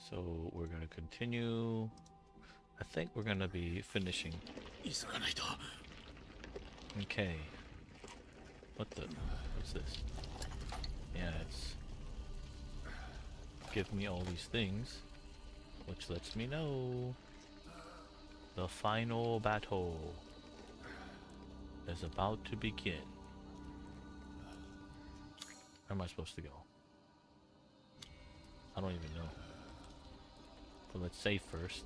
So we're gonna continue. I think we're gonna be finishing. Okay. What's this? Yeah, it's give me all these things, which lets me know the final battle is about to begin. Where am I supposed to go? I don't even know. But let's save first.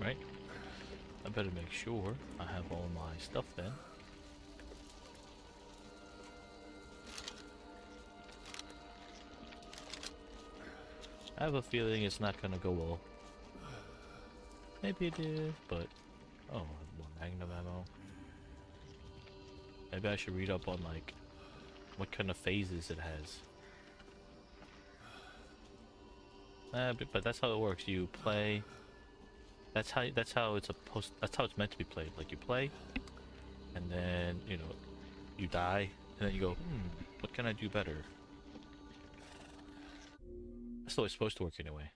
Right? I better make sure I have all my stuff then. I have a feeling it's not gonna go well. Maybe it is, but... Oh, more magnum ammo. Maybe I should read up on, like, what kind of phases it has. But that's how it works. You play... That's how it's supposed... That's how it's meant to be played. Like, you play, and then, you know, you die, and then you go, what can I do better? That's the way it's supposed to work anyway.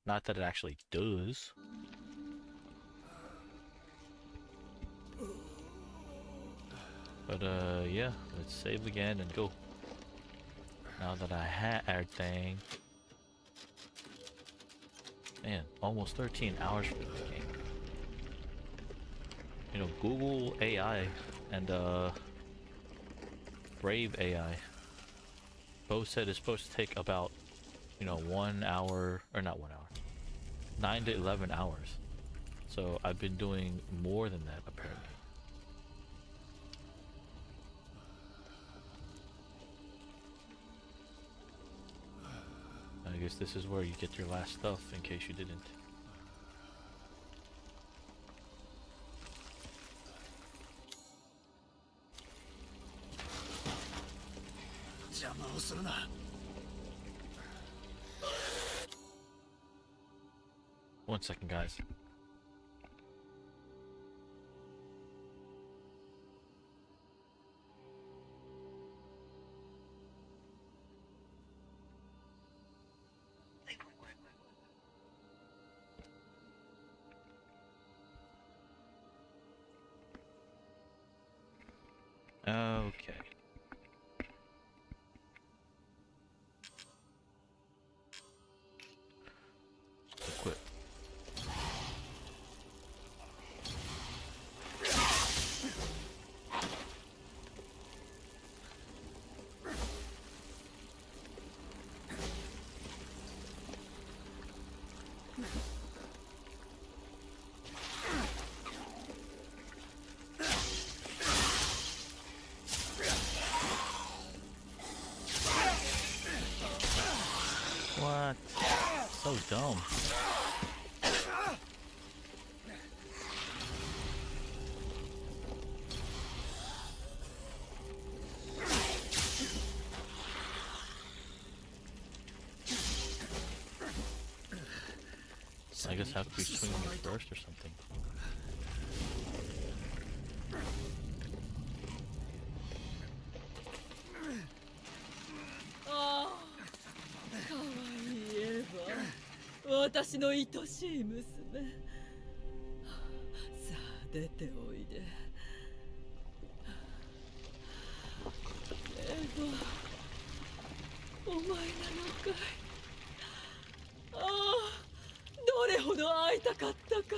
Not that it actually does. But yeah, let's save again and go. Now that I had everything. Man, almost 13 hours for this game. You know, Google AI and Brave AI both said it's supposed to take about, you know, 1 hour, or not 1 hour, 9 to 11 hours. So I've been doing more than that apparently. I guess this is where you get your last stuff in case you didn't. One second, guys. Okay. Equip. What? So dumb. I guess I have to be swinging it first or something. Ah, 可愛いエヴァ、私の愛しい娘。さあ出ておいで。エヴァ、お前なのかい。ああ。どれほど会いたかったか。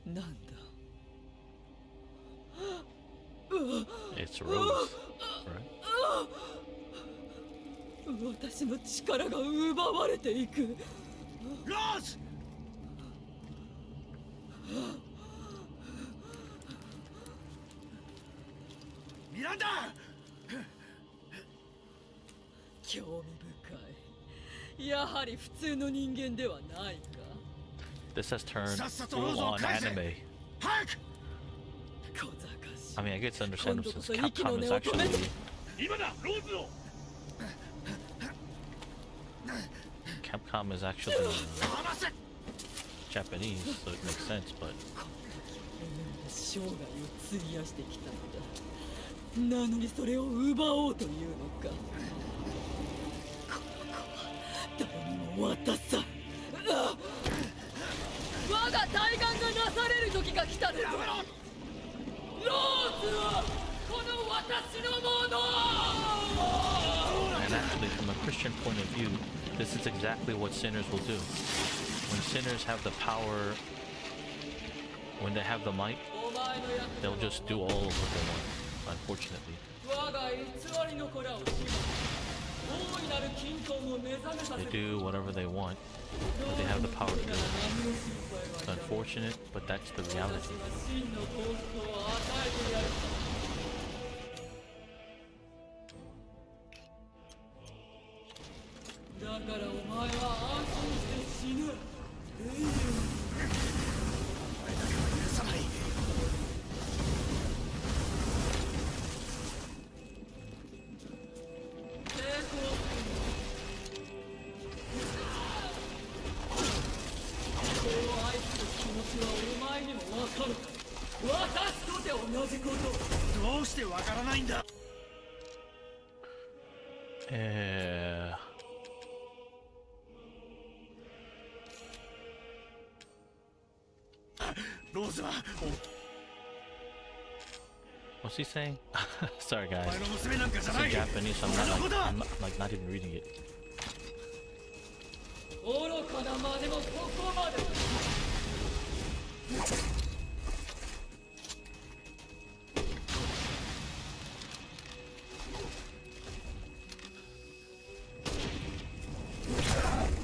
なんだ。It's Rose, right? 私の力が奪われていく。ローズ！ミランダ！興味深い。やはり普通の人間ではないか。This has turned full on anime. I mean, I guess it's understandable since Capcom is actually Capcom is actually Japanese, so it makes sense, but 生涯を費やしてきたんだ。なのにそれを奪おうというのか。この子は誰にも渡さん。我が対岸がなされる時が来たのだ。ローズはこの私のもの。 and actually from a Christian point of view, this is exactly what sinners will do. When sinners have the power, when they have the might, they'll just do all of what they want, unfortunately. 我が偽りの子らを知り、大いなる金婚を目覚めさせ They do whatever they want, but they have the power to do it. It's unfortunate, but that's the reality. 真の幸福を与えてやる。だからお前は安心して死ぬ。永遠に。許さない。成功する。人を愛する気持ちはお前にもわかるか。私とて同じこと。どうしてわからないんだ。ローズは What's he saying? Sorry お guys. 前の娘なんかじゃ It's な in い。 Japanese, so I'm like not even reading it. 愚かなまでもここまで。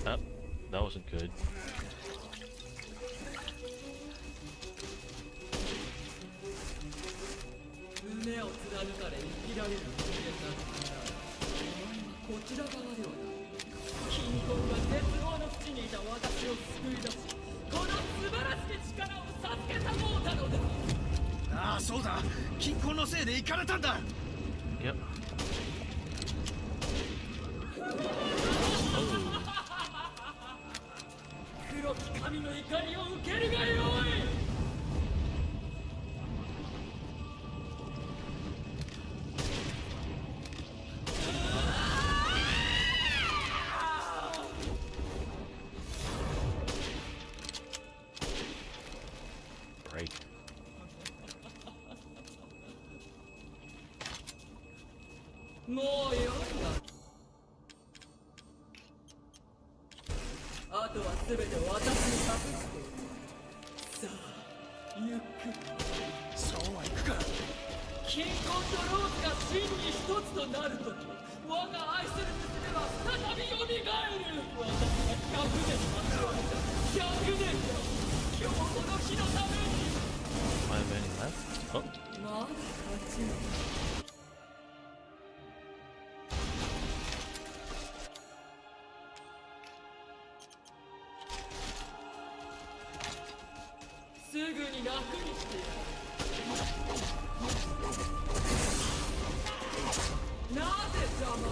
Oh, that wasn't good. 胸を貫かれ生きられる人間なのなら、お前はこちら側ではない。金婚が絶望の淵にいた私を救い出し、この素晴らしき力を授けたもうたのだ。ああ、そうだ。金婚のせいで行かれたんだ。 Yep. Oh. 黒き神の怒りを受けるがよい。Break. もうよいな。あとは全て私に託して。さあ、ゆっくり。そうはいくか。金婚とローズが真に一つとなるとき、我が愛する娘は再び蘇る。私が100年待ちわびた。100年よ。今日この日のために。 Do I have any left? Oh. まだ勝ちの。すぐに楽にしてやる。なぜ邪魔を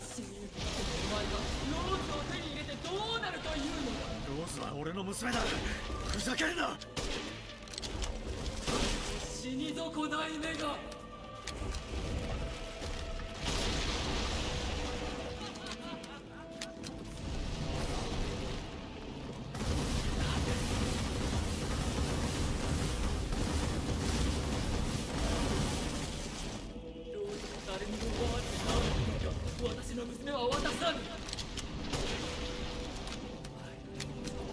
する。死にゆくお前がローズを手に入れてどうなるというのだ。ローズは俺の娘だ。ふざけるな。死に損ない目が。誰にも奪われてなるのか。私の娘は渡さぬ。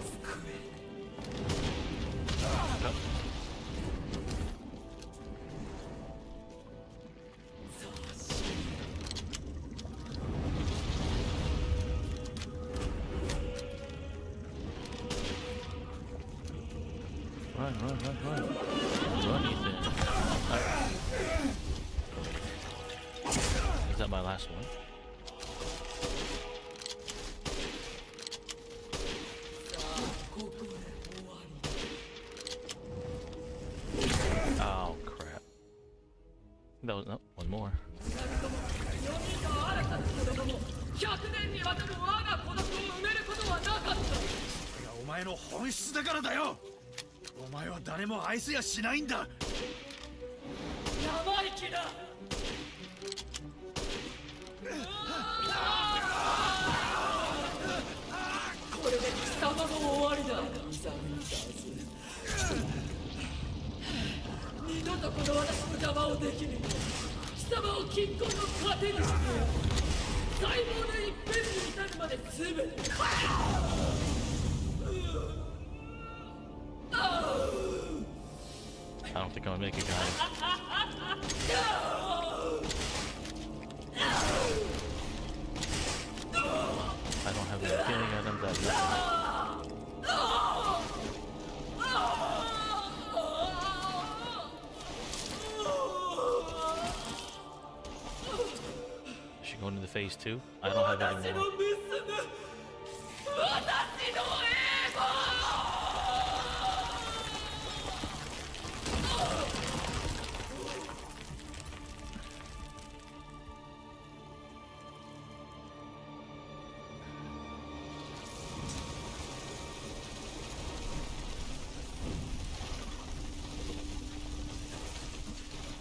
救え。さあ死ね。Run, run, run, run. Run, Ethan. Alright. Is that my last one? さあここで終わり。 Oh, crap. That was, no, one more. 二人とも4人の新たな子供も100年にわたる我が孤独を埋めることはなかった。いやお前の本質だからだよ。お前は誰も愛せやしないんだ。生意気だ。これで貴様も終わりだ。二度とこの私の邪魔をできぬ。貴様を金婚の糧にしてやる。細胞の一辺に至るまで全て。I don't think I'm gonna make it, guys. I don't have any healing items. I have nothing. Is she going into phase 2? I don't have any more.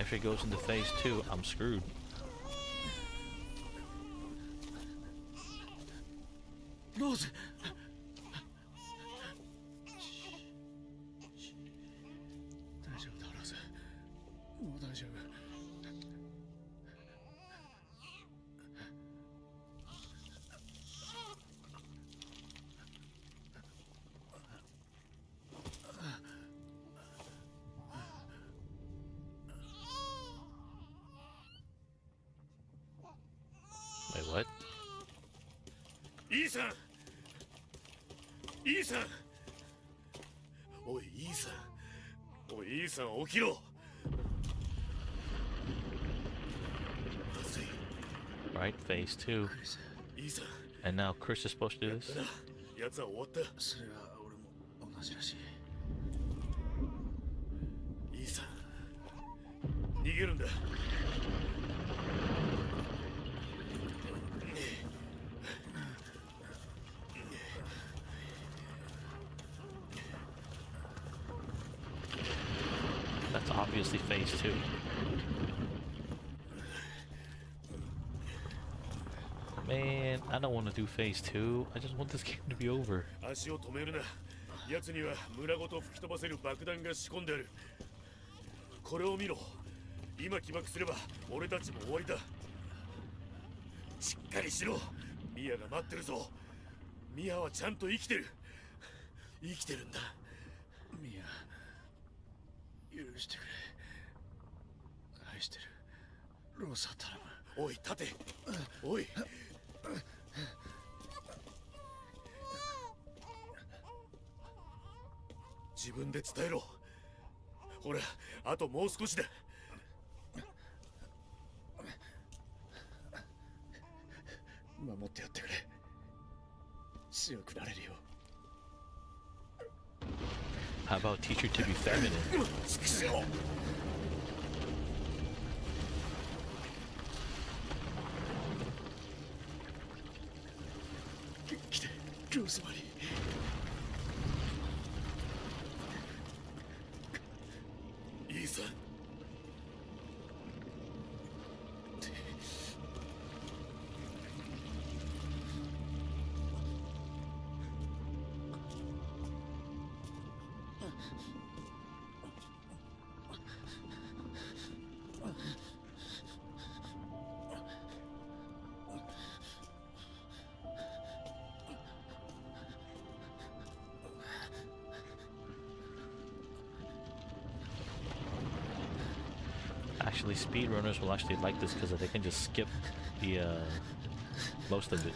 If it goes into phase 2, I'm screwed. ローズ。大丈夫だローズ。もう大丈夫。Wait, what? イーサン、イーサン、おいイーサン、おいイーサン起きろ。まずい。 Right, phase 2. イーサン、 And now Chris is supposed to do this? やつは終わった。それは俺も同じらしい。イーサン、逃げるんだ。That's obviously phase 2. Man, I don't want to do phase 2. I just want this game to be over. 足を止めるな。奴には村ごと吹き飛ばせる爆弾が仕込んである。これを見ろ。今起爆すれば俺たちも終わりだ。しっかりしろ。ミアが待ってるぞ。ミアはちゃんと生きてる。生きてるんだ。ミア、許してくれ。愛してる。ローサ頼む。おい立て。おい。自分で伝えろ。ほら、あともう少しだ。守ってやってくれ。強くなれるよ。 How about teach her to be feminine? 畜生。来て、ローズマリー。イーサン。Actually, speedrunners will actually like this because they can just skip the most of it.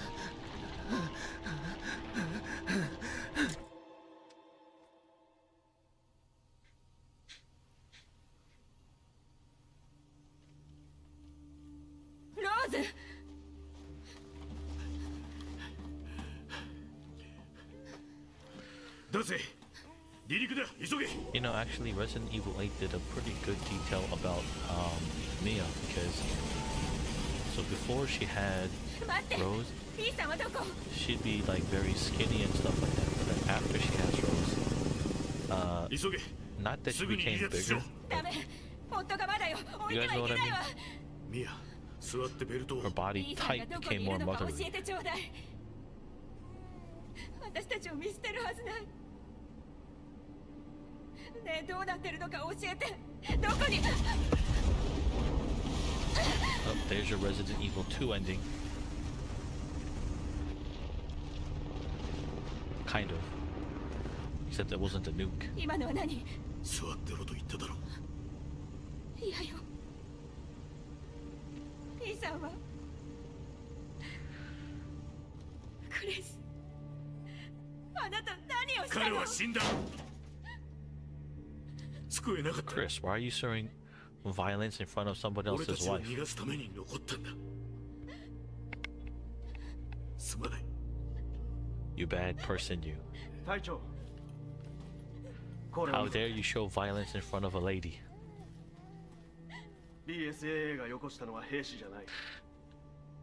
Rose! You know, actually, Resident Evil 8 did a pretty good detail about Mia, because So before she had 待って Rose, リーさんはどこ she'd be like very skinny and stuff like that. But then after she has Rose, 急げ not that she すぐに離 became 脱しろ bigger, ダメ夫がまだよ置いてはいけないわミア座ってベルトを her body リーさん type がどこに became いる more のか教 motherly. えてちょうだい私たちを見捨てるはずないねえどうなってるのか教えてどこに Oh, there's your Resident Evil 2 ending. Kind of. Except it wasn't a nuke. 今のは何座ってろと言っただろいやよリーさんはクリスあなた何をした彼のは死んだ救えなかった Chris, why are you showing violence in front of somebody 俺た else's ちを wife? 逃がすために残ったんだすまない You bad person, you. 隊長これ How は dare you show violence in front of a lady? BSAA がよこしたのは兵士じゃない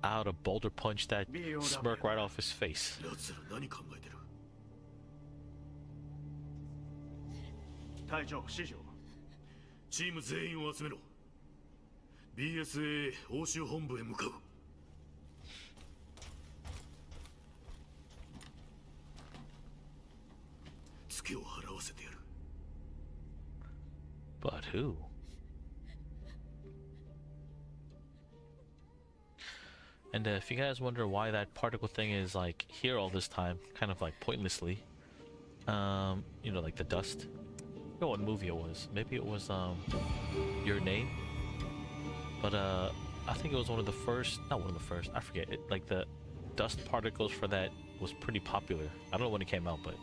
I would have boulder punched that smirk right off his face. 奴ら何考えてる隊長指示をチーム全員を集めろ BSAA 欧州本部へ向かうツケを払わせてやる But who? And if you guys wonder why that particle thing is like here all this time, kind of like pointlessly, you know, like the dust. I don't know what movie it was. Maybe it was Your Name. But I think it was one of the first, not one of the first, I forget it. Like the dust particles for that was pretty popular. I don't know when it came out, but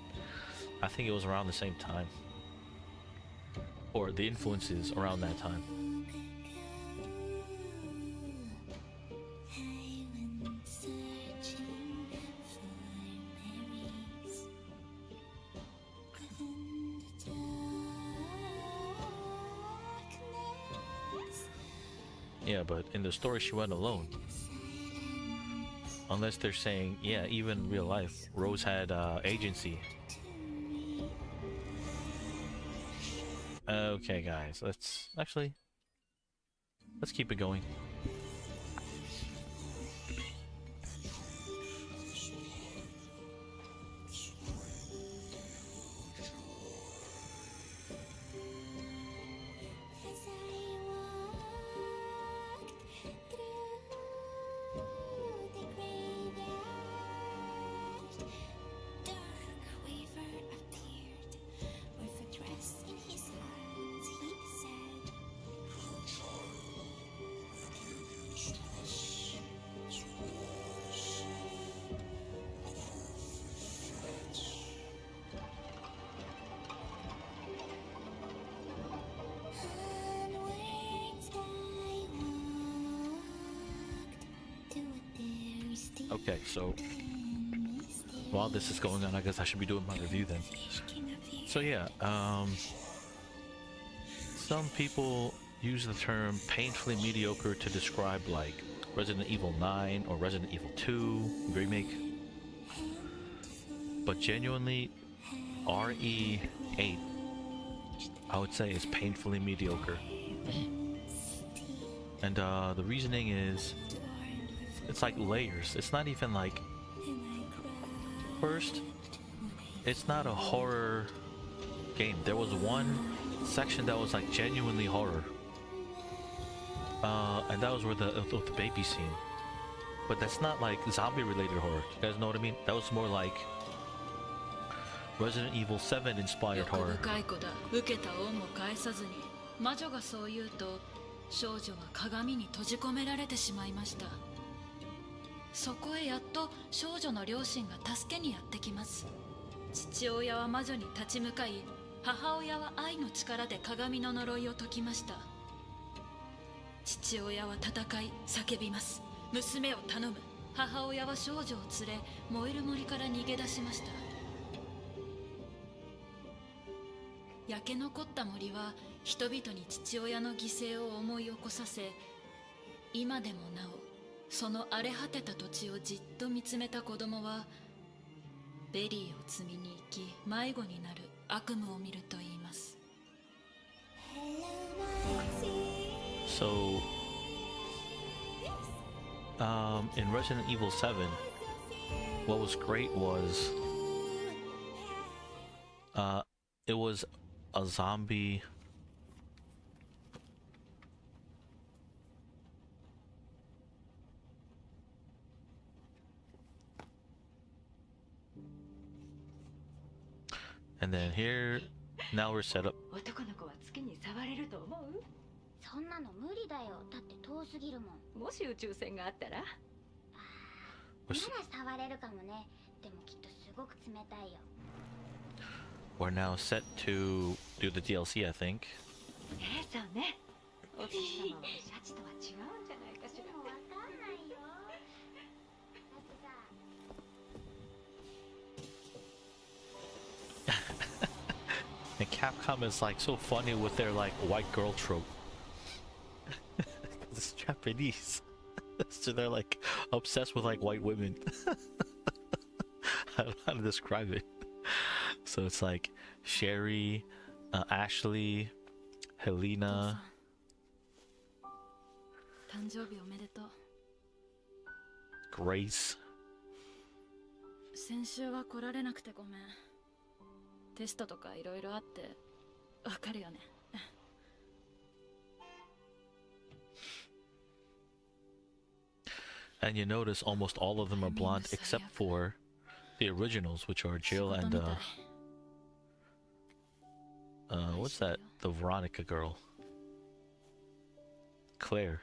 I think it was around the same time. Or the influences around that time. Yeah, but in the story she went alone. Unless they're saying, yeah, even in real life, Rose had agency. Okay, guys, let's keep it going. Okay, so while this is going on, I guess I should be doing my review then. So yeah, some people use the term painfully mediocre to describe like Resident Evil 9 or Resident Evil 2 remake. But genuinely, RE8, I would say, is painfully mediocre. And the reasoning is, it's like layers. It's not even like, first, it's not a horror game. There was one section that was like genuinely horror, and that was where the baby scene. But that's not like zombie related horror. You guys know what I mean? That was more like Resident Evil 7 inspired horror. 深い子だ。受けた恩も返さずに、魔女がそう言うと、少女は鏡に閉じ込められてしまいました。そこへやっと少女の両親が助けにやってきます。父親は魔女に立ち向かい、母親は愛の力で鏡の呪いを解きました。父親は戦い叫びます。娘を頼む。母親は少女を連れ、燃える森から逃げ出しました。焼け残った森は人々に父親の犠牲を思い起こさせ、今でもなおその荒れ果てた土地をじっと見つめた子供はベリーを摘みに行き迷子になる悪夢を見ると言います。 So, in Resident Evil 7, what was great was, it was a zombie. And then here, now we're set up. 男の子は月に触れると思う？そんなの無理だよ。だって遠すぎるもん。もし宇宙船があったら？なら触れるかもね。でもきっとすごく冷たいよ。We're now set to do the DLC, I think. そうね。お月様はシャチとは違うんじゃないかしら。わかんないよ。だってさ。And Capcom is like so funny with their like white girl trope. It's Japanese. So they're like obsessed with like white women. I don't know how to describe it. So it's like Sherry, Ashley, Helena. 誕生日おめでとう。 Grace. 先週は来られなくてごめん。テストとかいろいろあってわかるよね。And you notice almost all of them are blonde except for the originals, which are Jill and what's that? The Veronica girl, Claire.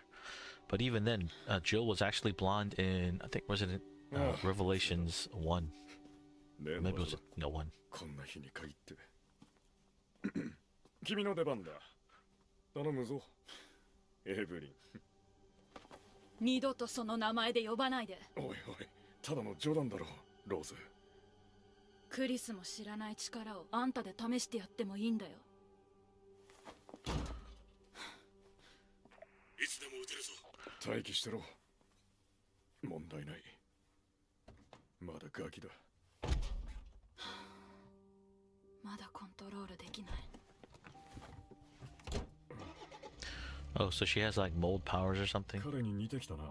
But even then, Jill was actually blonde in, I think, Resident Revelations 1. Maybe it was no 1. こんな日に限って君の出番だ。頼むぞ、エブリン。二度とその名前で呼ばないで。おいおい、ただの冗談だろ、ローズ。クリスも知らない力をあんたで試してやってもいいんだよ。いつでも撃てるぞ。待機してろ。問題ない。まだガキだ。まだコントロールできない。Oh, so she has like mold powers or something? 彼に似てきたな。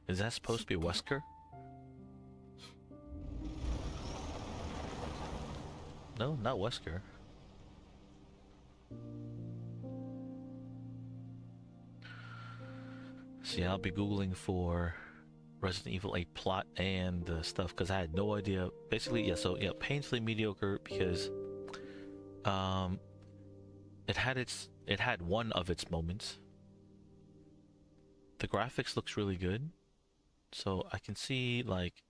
Is that supposed to be Wesker? No, not Wesker. See, I'll be Googling for Resident Evil 8 plot and stuff because I had no idea. Basically, yeah, so yeah, painfully mediocre because it had one of its moments. The graphics looks really good. So I can see like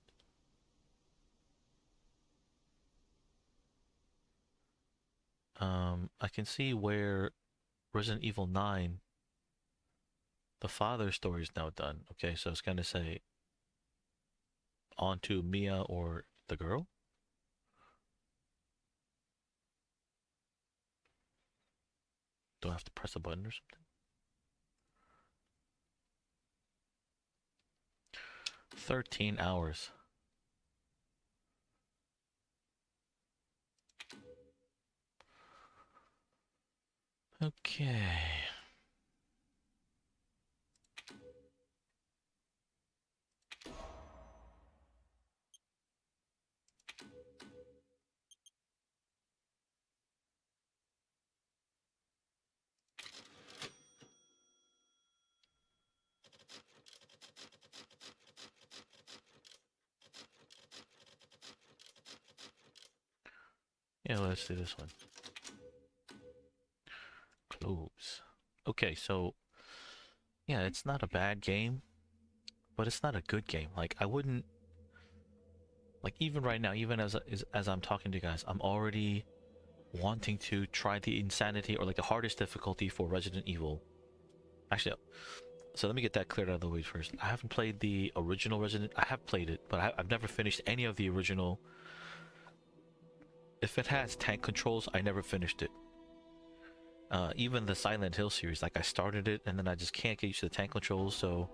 I can see where Resident Evil 9 the father story is now done. Okay, so it's gonna say on to Mia or the girl. Do I have to press a button or something? 13 hours. Okay. Yeah, let's do this one. Close. Okay, so yeah, it's not a bad game, but it's not a good game. Like I wouldn't like even right now, even as I'm talking to you guys, I'm already wanting to try the insanity or like the hardest difficulty for Resident Evil. Actually, so let me get that cleared out of the way first. I haven't played the original Resident. I have played it, but I've never finished any of the original. If it has tank controls, I never finished it. Even the Silent Hill series, like I started it and then I just can't get used to the tank controls. So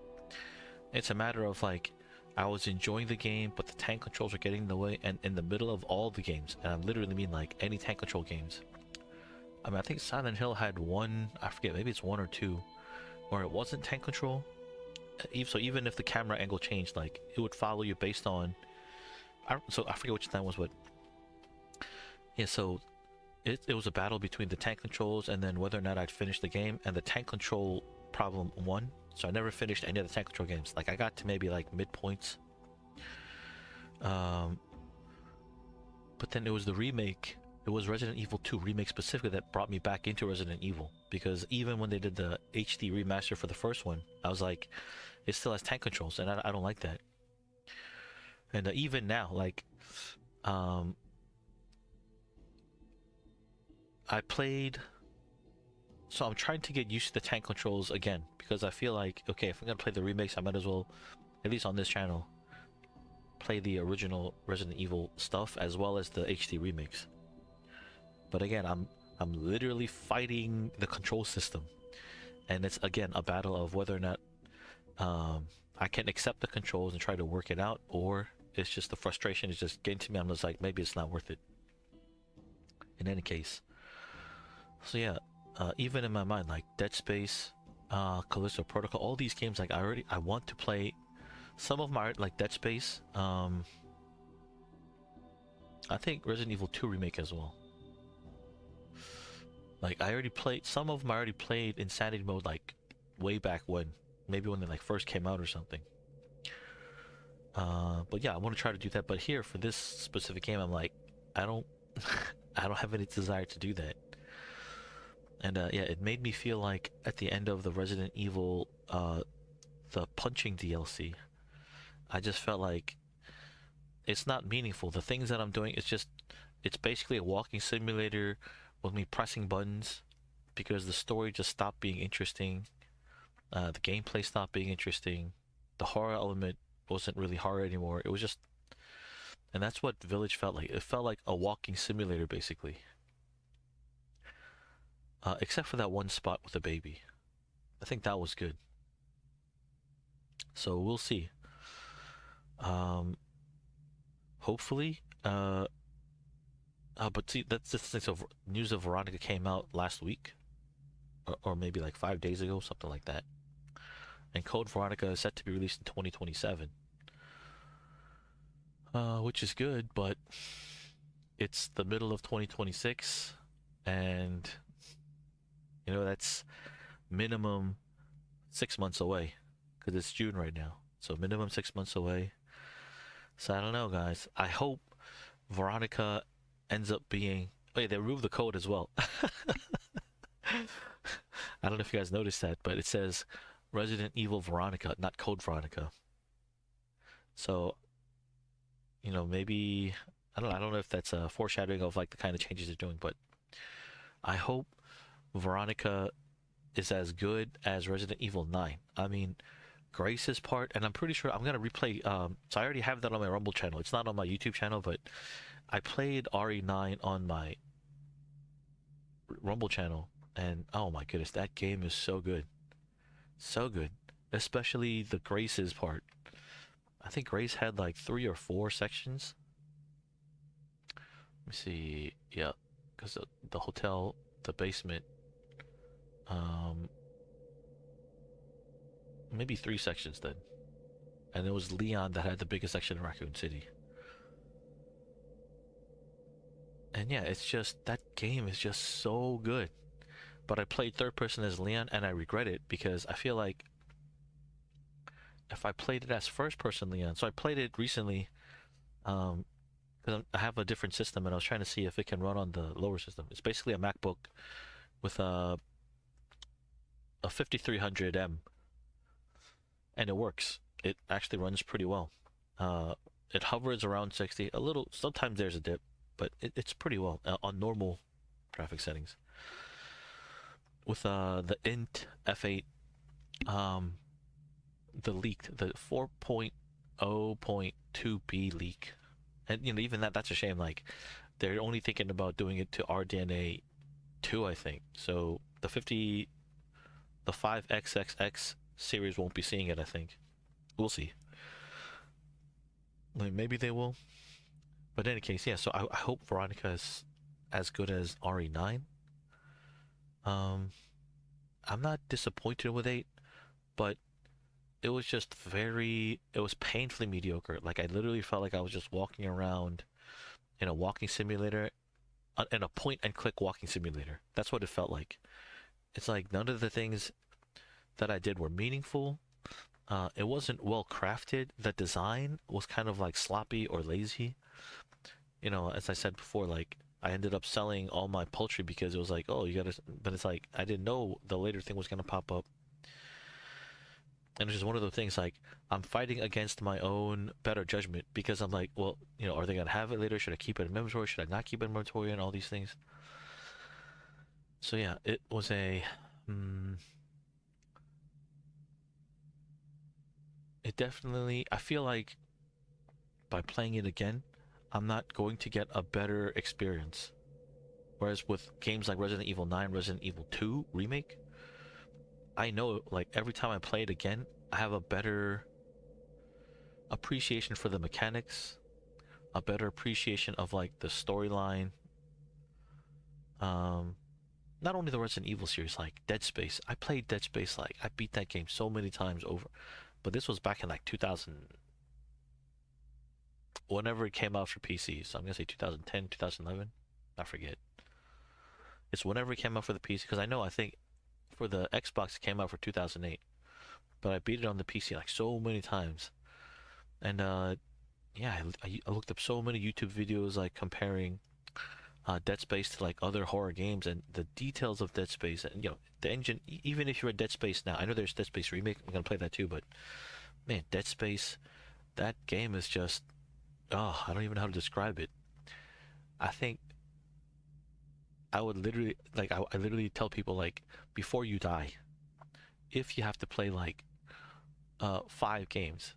it's a matter of like I was enjoying the game, but the tank controls are getting in the way. And in the middle of all the games, and I literally mean like any tank control games. I mean, I think Silent Hill had one, I forget, maybe it's one or two, where it wasn't tank control. So even if the camera angle changed, like it would follow you based on. So I forget which time was what. Yeah, so it was a battle between the tank controls and then whether or not I'd finish the game, and the tank control problem won. So I never finished any of the tank control games. Like I got to maybe like midpoints. But then it was the remake. It was Resident Evil 2 remake specifically that brought me back into Resident Evil, because even when they did the HD remaster for the first one, I was like, it still has tank controls, and I don't like that. And even now, like, I played, so I'm trying to get used to the tank controls again, because I feel like, okay, if I'm gonna play the remakes, I might as well, at least on this channel, play the original Resident Evil stuff as well as the HD remakes. But again, I'm literally fighting the control system, and it's again a battle of whether or not I can accept the controls and try to work it out, or it's just the frustration is just getting to me. I'm just like, maybe it's not worth it. In any case, so yeah, even in my mind, like Dead Space, Callisto Protocol, all these games, like I want to play. Some of my, like Dead Space, I think Resident Evil 2 remake as well. Like I already played some of them. I already played Insanity mode like way back when, maybe when they like first came out or something. But yeah, I want to try to do that. But here for this specific game, I'm like, I don't have any desire to do that. And yeah, it made me feel like at the end of the Resident Evil, the punching DLC, I just felt like it's not meaningful. The things that I'm doing, it's basically a walking simulator with me pressing buttons, because the story just stopped being interesting. The gameplay stopped being interesting. The horror element wasn't really horror anymore. It was just, and that's what Village felt like. It felt like a walking simulator, basically. Except for that one spot with the baby. I think that was good. So we'll see. Hopefully, but see, that's just the thing. So news of Veronica came out last week, or maybe like 5 days ago, something like that. And Code Veronica is set to be released in 2027, which is good, but it's the middle of 2026, and you know that's minimum 6 months away, because it's June right now. So minimum 6 months away. So I don't know, guys. I hope Veronica ends up being... Wait, they removed the code as well. I don't know if you guys noticed that, but it says Resident Evil Veronica, not Code Veronica. So, you know, maybe... I don't know if that's a foreshadowing of like the kind of changes they're doing, but I hope Veronica is as good as Resident Evil 9. I mean, Grace's part, and I'm pretty sure I'm gonna replay. So I already have that on my Rumble channel. It's not on my YouTube channel, but I played RE9 on my Rumble channel, and oh my goodness, that game is so good, so good. Especially the Grace's part. I think Grace had like 3 or 4 sections. Let me see. Yeah, because the hotel, the basement. Maybe 3 sections then, and it was Leon that had the biggest section in Raccoon City. And yeah, it's just, that game is just so good. But I played third person as Leon, and I regret it, because I feel like if I played it as first person Leon, so I played it recently, because I have a different system, and I was trying to see if it can run on the lower system. It's basically a MacBook with a 5300M. And it works. It actually runs pretty well. It hovers around 60. A little, sometimes there's a dip, but it's pretty well on normal graphic settings. With the int F8, the leaked, the 4.0.2b leak, and you know, even that's a shame. Like, they're only thinking about doing it to RDNA 2, I think. So the 5XXX series won't be seeing it, I think. We'll see. Like, maybe they will. But in any case, yeah, so I hope Veronica is as good as RE9. I'm not disappointed with 8, but it was just it was painfully mediocre. Like, I literally felt like I was just walking around in a walking simulator, in a point and click walking simulator. That's what it felt like. It's like none of the things that I did were meaningful. It wasn't well crafted. The design was kind of like sloppy or lazy. You know, as I said before, like, I ended up selling all my poultry because it was like, oh, you gotta, but it's like, I didn't know the later thing was gonna pop up. And it's just one of those things, like, I'm fighting against my own better judgment because I'm like, well, you know, are they gonna have it later? Should I keep it in inventory? Should I not keep it in inventory? And all these things. So yeah, it was it definitely, I feel like by playing it again, I'm not going to get a better experience. Whereas with games like Resident Evil 9, Resident Evil 2 Remake, I know, like, every time I play it again, I have a better appreciation for the mechanics, a better appreciation of, like, the storyline. Not only the Resident Evil series, like Dead Space. I played Dead Space, like, I beat that game so many times over. But this was back in, like, 2000, whenever it came out for PC. So I'm gonna say 2010, 2011. I forget. It's whenever it came out for the PC, because I think for the Xbox it came out for 2008, but I beat it on the PC like so many times. And yeah, I looked up so many YouTube videos like comparing Dead Space to like other horror games, and the details of Dead Space, and you know, the engine. Even if you're a Dead Space now, I know there's Dead Space Remake, I'm gonna play that too, but man, Dead Space, that game is just, oh, I don't even know how to describe it. I think I would literally, like, I literally tell people, like, before you die, if you have to play like 5 games,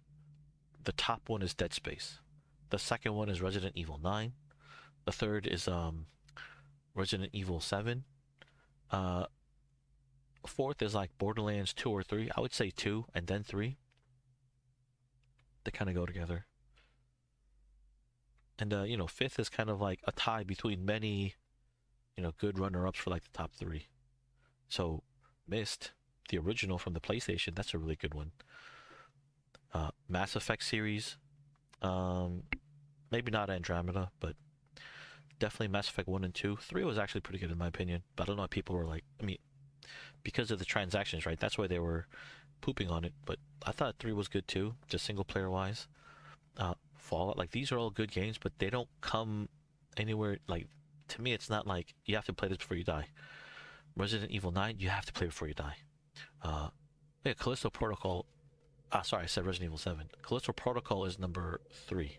the top one is Dead Space, the second one is Resident Evil 9, the third is Resident Evil 7, fourth is like Borderlands 2 or 3. I would say 2 and then 3. They kind of go together. And you know, fifth is kind of like a tie between many, you know, good runner-ups for like the top 3. So Myst, the original from the PlayStation, that's a really good one. Mass Effect series, maybe not Andromeda, but definitely Mass Effect 1 and 2. 3 was actually pretty good in my opinion, but I don't know why people were like, I mean, because of the transactions, right? That's why they were pooping on it, but I thought 3 was good too, just single player wise. Fallout, like, these are all good games, but they don't come anywhere, like, to me it's not like you have to play this before you die. Resident Evil 9, you have to play before you die. Yeah, Callisto Protocol, sorry, I said Resident Evil 7. Callisto Protocol is number 3,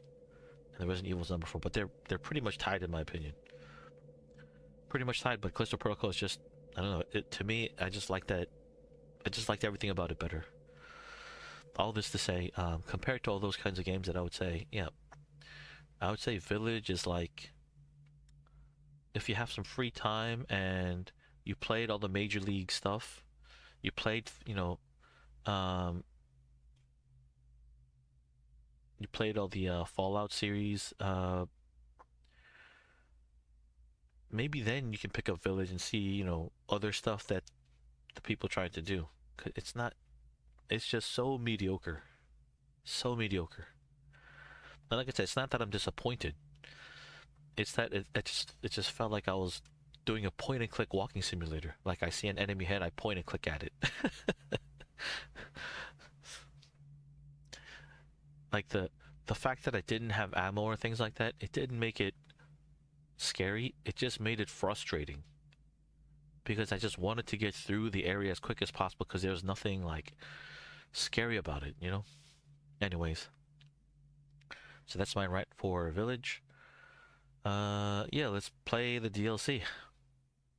and the Resident Evil is number 4, but they're pretty much tied in my opinion. Pretty much tied, but Callisto Protocol is just, I don't know, to me, I just like that, I just liked everything about it better. All this to say, compared to all those kinds of games, that I would say, yeah, I would say Village is like, if you have some free time and you played all the Major League stuff, you played, you know, you played all the Fallout series, maybe then you can pick up Village and see, you know, other stuff that the people tried to do. 'Cause it's not, it's just so mediocre. So mediocre. And like I said, it's not that I'm disappointed. It's that it just felt like I was doing a point and click walking simulator. Like, I see an enemy head, I point and click at it. Like, the fact that I didn't have ammo or things like that, it didn't make it scary. It just made it frustrating. Because I just wanted to get through the area as quick as possible because there was nothing, like, scary about it, you know? Anyways. So that's my right for Village. Yeah, let's play the DLC.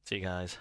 See you guys.